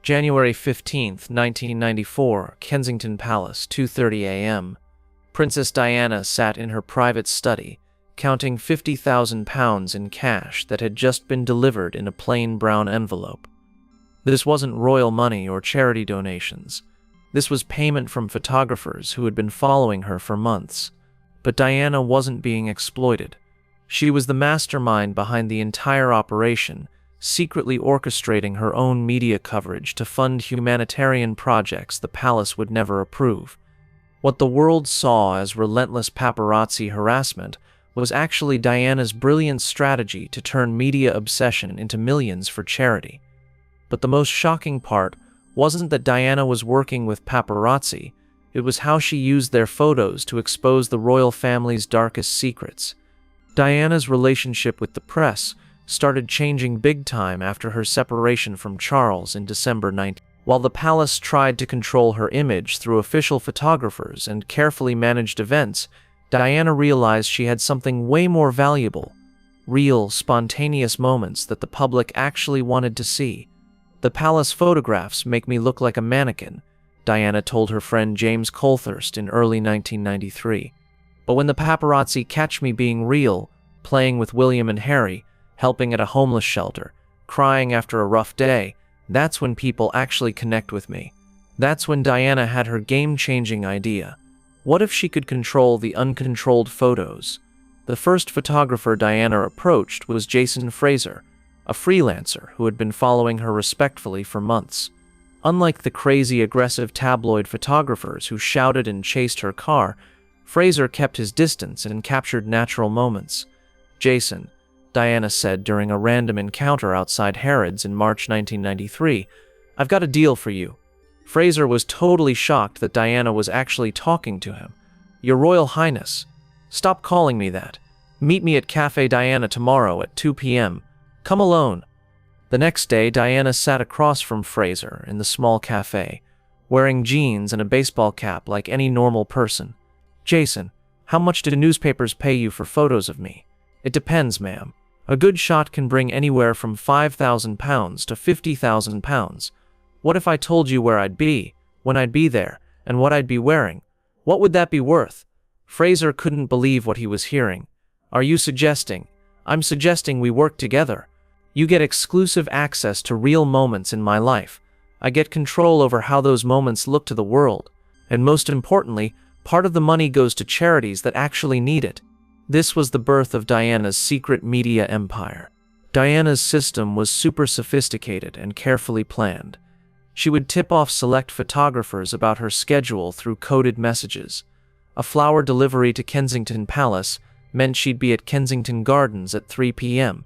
January 15th, 1994, Kensington Palace, 2:30 a.m. Princess Diana sat in her private study, counting £50,000 in cash that had just been delivered in a plain brown envelope. This wasn't royal money or charity donations. This was payment from photographers who had been following her for months. But Diana wasn't being exploited. She was the mastermind behind the entire operation, secretly orchestrating her own media coverage to fund humanitarian projects the palace would never approve. What the world saw as relentless paparazzi harassment was actually Diana's brilliant strategy to turn media obsession into millions for charity. But the most shocking part wasn't that Diana was working with paparazzi, it was how she used their photos to expose the royal family's darkest secrets. Diana's relationship with the press started changing big time after her separation from Charles in December 19. While the palace tried to control her image through official photographers and carefully managed events, Diana realized she had something way more valuable: real, spontaneous moments that the public actually wanted to see. "The palace photographs make me look like a mannequin," Diana told her friend James Colthurst in early 1993. "But when the paparazzi catch me being real, playing with William and Harry, helping at a homeless shelter, crying after a rough day, that's when people actually connect with me." That's when Diana had her game-changing idea. What if she could control the uncontrolled photos? The first photographer Diana approached was Jason Fraser, a freelancer who had been following her respectfully for months. Unlike the crazy, aggressive tabloid photographers who shouted and chased her car, Fraser kept his distance and captured natural moments. "Jason," Diana said during a random encounter outside Harrods in March 1993, "I've got a deal for you." Fraser was totally shocked that Diana was actually talking to him. "Your Royal Highness, stop calling me that. Meet me at Cafe Diana tomorrow at 2 p.m. Come alone." The next day, Diana sat across from Fraser in the small cafe, wearing jeans and a baseball cap like any normal person. "Jason, how much do newspapers pay you for photos of me?" "It depends, ma'am. A good shot can bring anywhere from £5,000 to £50,000. What if I told you where I'd be, when I'd be there, and what I'd be wearing? What would that be worth?" Fraser couldn't believe what he was hearing. "Are you suggesting?" "I'm suggesting we work together. You get exclusive access to real moments in my life. I get control over how those moments look to the world. And most importantly, part of the money goes to charities that actually need it." This was the birth of Diana's secret media empire. Diana's system was super sophisticated and carefully planned. She would tip off select photographers about her schedule through coded messages. A flower delivery to Kensington Palace meant she'd be at Kensington Gardens at 3 p.m.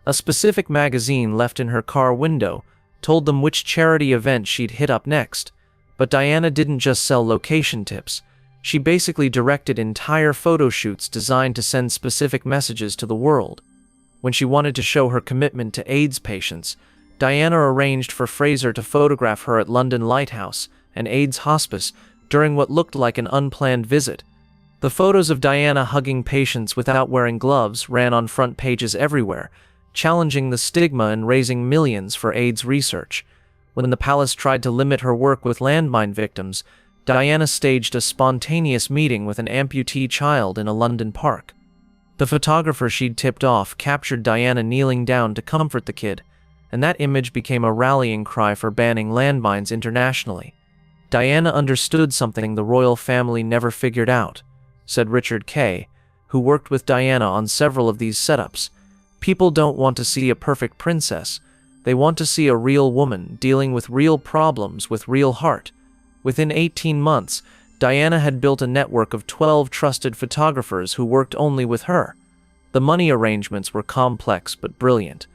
A specific magazine left in her car window told them which charity event she'd hit up next. But Diana didn't just sell location tips. She basically directed entire photo shoots designed to send specific messages to the world. When she wanted to show her commitment to AIDS patients, Diana arranged for Fraser to photograph her at London Lighthouse, an AIDS hospice, during what looked like an unplanned visit. The photos of Diana hugging patients without wearing gloves ran on front pages everywhere, challenging the stigma and raising millions for AIDS research. When the palace tried to limit her work with landmine victims, Diana staged a spontaneous meeting with an amputee child in a London park. The photographer she'd tipped off captured Diana kneeling down to comfort the kid, and that image became a rallying cry for banning landmines internationally. "Diana understood something the royal family never figured out," said Richard Kay, who worked with Diana on several of these setups. "People don't want to see a perfect princess. They want to see a real woman dealing with real problems with real heart." Within 18 months, Diana had built a network of 12 trusted photographers who worked only with her. The money arrangements were complex but brilliant.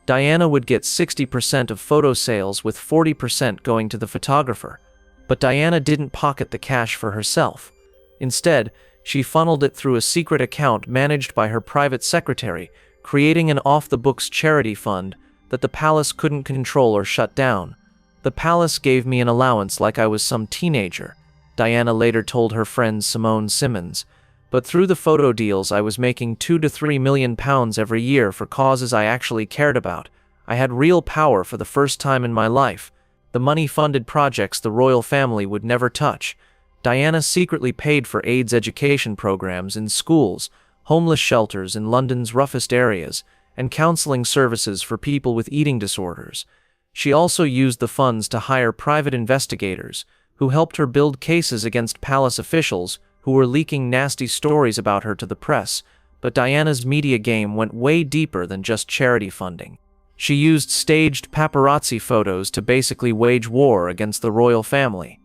Diana would get 60% of photo sales, with 40% going to the photographer. But Diana didn't pocket the cash for herself. Instead, she funneled it through a secret account managed by her private secretary, creating an off-the-books charity fund that the palace couldn't control or shut down. "The palace gave me an allowance like I was some teenager," Diana later told her friend Simone Simmons. "But through the photo deals I was making £2 to £3 million every year for causes I actually cared about. I had real power for the first time in my life." the money-funded projects the royal family would never touch. Diana secretly paid for AIDS education programs in schools, homeless shelters in London's roughest areas, and counseling services for people with eating disorders. She also used the funds to hire private investigators, who helped her build cases against palace officials who were leaking nasty stories about her to the press. But Diana's media game went way deeper than just charity funding. She used staged paparazzi photos to basically wage war against the royal family.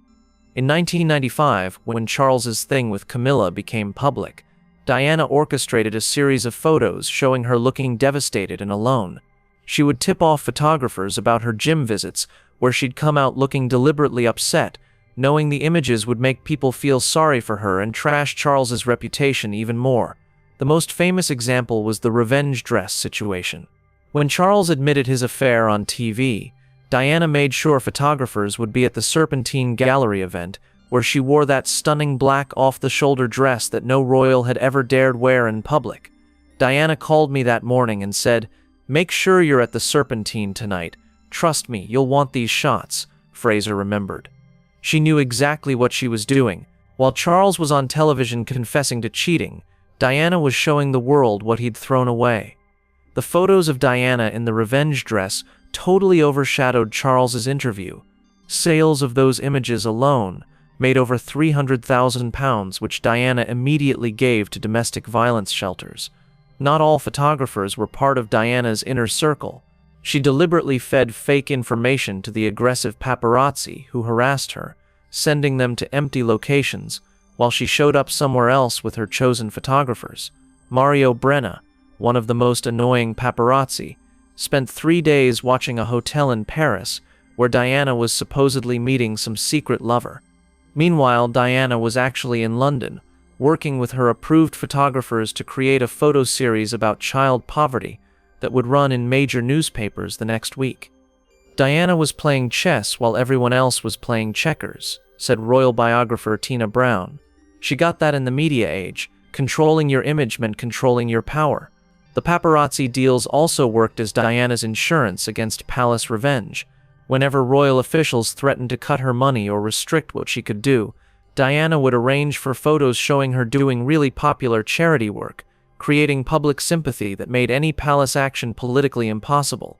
In 1995, when Charles's thing with Camilla became public, Diana orchestrated a series of photos showing her looking devastated and alone. She would tip off photographers about her gym visits, where she'd come out looking deliberately upset, knowing the images would make people feel sorry for her and trash Charles's reputation even more. The most famous example was the revenge dress situation. When Charles admitted his affair on TV, Diana made sure photographers would be at the Serpentine Gallery event, where she wore that stunning black off-the-shoulder dress that no royal had ever dared wear in public. Diana called me that morning and said, "Make sure you're at the Serpentine tonight. Trust me, you'll want these shots," Fraser remembered. She knew exactly what she was doing. While Charles was on television confessing to cheating, Diana was showing the world what he'd thrown away. The photos of Diana in the revenge dress totally overshadowed Charles's interview. Sales of those images alone made over £300,000, which Diana immediately gave to domestic violence shelters. Not all photographers were part of Diana's inner circle. She deliberately fed fake information to the aggressive paparazzi who harassed her, sending them to empty locations, while she showed up somewhere else with her chosen photographers. Mario Brenna, one of the most annoying paparazzi, spent 3 days watching a hotel in Paris where Diana was supposedly meeting some secret lover. Meanwhile, Diana was actually in London, working with her approved photographers to create a photo series about child poverty that would run in major newspapers the next week. Diana was playing chess while everyone else was playing checkers, said royal biographer Tina Brown. She got that in the media age. Controlling your image meant controlling your power. The paparazzi deals also worked as Diana's insurance against palace revenge. Whenever royal officials threatened to cut her money or restrict what she could do, Diana would arrange for photos showing her doing really popular charity work, creating public sympathy that made any palace action politically impossible.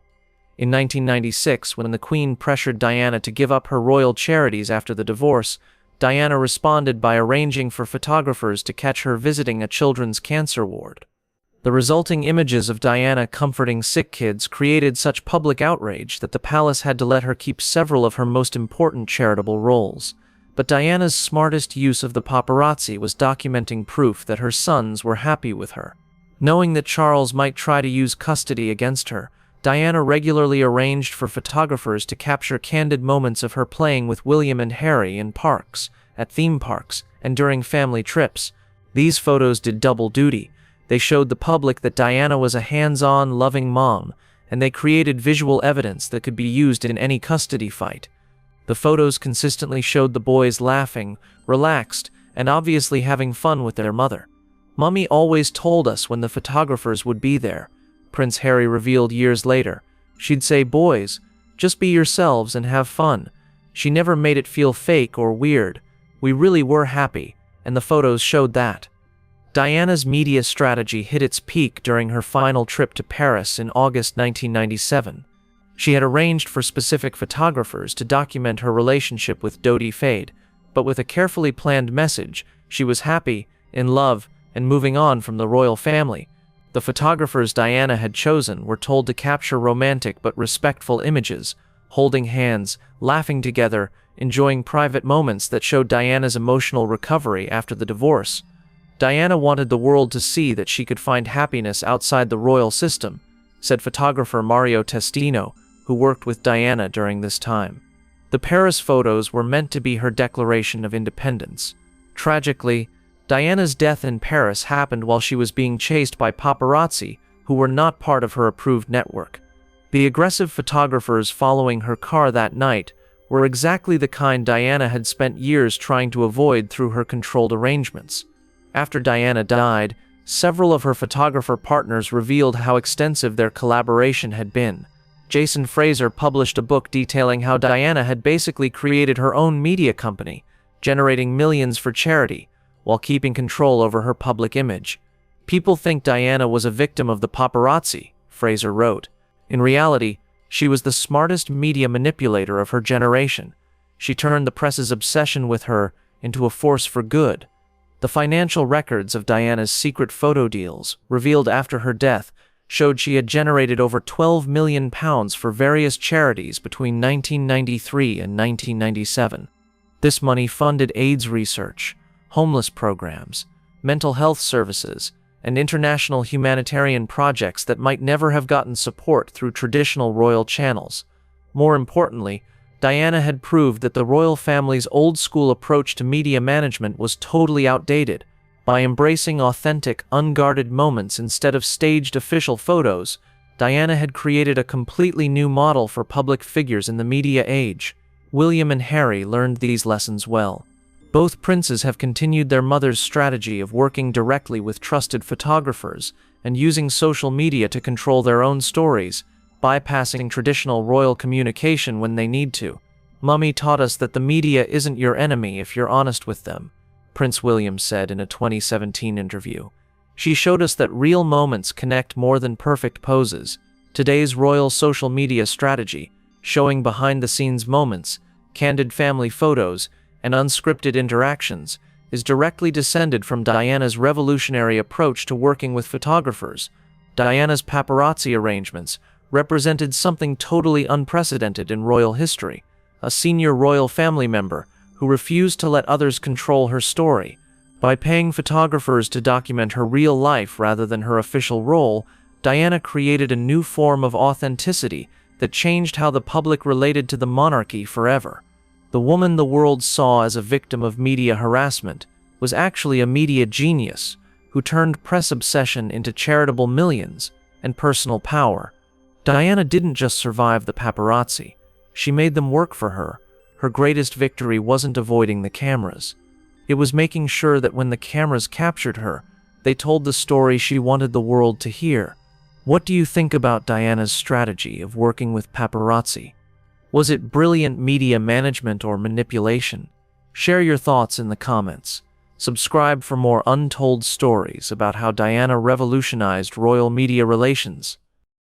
In 1996, when the Queen pressured Diana to give up her royal charities after the divorce, Diana responded by arranging for photographers to catch her visiting a children's cancer ward. The resulting images of Diana comforting sick kids created such public outrage that the palace had to let her keep several of her most important charitable roles. But Diana's smartest use of the paparazzi was documenting proof that her sons were happy with her. Knowing that Charles might try to use custody against her, Diana regularly arranged for photographers to capture candid moments of her playing with William and Harry in parks, at theme parks, and during family trips. These photos did double duty. They showed the public that Diana was a hands-on, loving mom, and they created visual evidence that could be used in any custody fight. The photos consistently showed the boys laughing, relaxed, and obviously having fun with their mother. "Mummy always told us when the photographers would be there," Prince Harry revealed years later. "She'd say, 'Boys, just be yourselves and have fun.' She never made it feel fake or weird. We really were happy, and the photos showed that." Diana's media strategy hit its peak during her final trip to Paris in August 1997. She had arranged for specific photographers to document her relationship with Dodi Fayed, but with a carefully planned message: she was happy, in love, and moving on from the royal family. The photographers Diana had chosen were told to capture romantic but respectful images, holding hands, laughing together, enjoying private moments that showed Diana's emotional recovery after the divorce. Diana wanted the world to see that she could find happiness outside the royal system, said photographer Mario Testino, who worked with Diana during this time. The Paris photos were meant to be her declaration of independence. Tragically, Diana's death in Paris happened while she was being chased by paparazzi who were not part of her approved network. The aggressive photographers following her car that night were exactly the kind Diana had spent years trying to avoid through her controlled arrangements. After Diana died, several of her photographer partners revealed how extensive their collaboration had been. Jason Fraser published a book detailing how Diana had basically created her own media company, generating millions for charity, while keeping control over her public image. "People think Diana was a victim of the paparazzi," Fraser wrote. "In reality, she was the smartest media manipulator of her generation. She turned the press's obsession with her into a force for good." The financial records of Diana's secret photo deals, revealed after her death, showed she had generated over £12 million for various charities between 1993 and 1997. This money funded AIDS research, homeless programs, mental health services, and international humanitarian projects that might never have gotten support through traditional royal channels. More importantly, Diana had proved that the royal family's old-school approach to media management was totally outdated. By embracing authentic, unguarded moments instead of staged official photos, Diana had created a completely new model for public figures in the media age. William and Harry learned these lessons well. Both princes have continued their mother's strategy of working directly with trusted photographers and using social media to control their own stories, bypassing traditional royal communication when they need to. "Mummy taught us that the media isn't your enemy if you're honest with them," Prince William said in a 2017 interview. "She showed us that real moments connect more than perfect poses." Today's royal social media strategy, showing behind-the-scenes moments, candid family photos, and unscripted interactions, is directly descended from Diana's revolutionary approach to working with photographers. Diana's paparazzi arrangements represented something totally unprecedented in royal history. A senior royal family member who refused to let others control her story. By paying photographers to document her real life rather than her official role, Diana created a new form of authenticity that changed how the public related to the monarchy forever. The woman the world saw as a victim of media harassment was actually a media genius who turned press obsession into charitable millions and personal power. Diana didn't just survive the paparazzi. She made them work for her. Her greatest victory wasn't avoiding the cameras. It was making sure that when the cameras captured her, they told the story she wanted the world to hear. What do you think about Diana's strategy of working with paparazzi? Was it brilliant media management or manipulation? Share your thoughts in the comments. Subscribe for more untold stories about how Diana revolutionized royal media relations.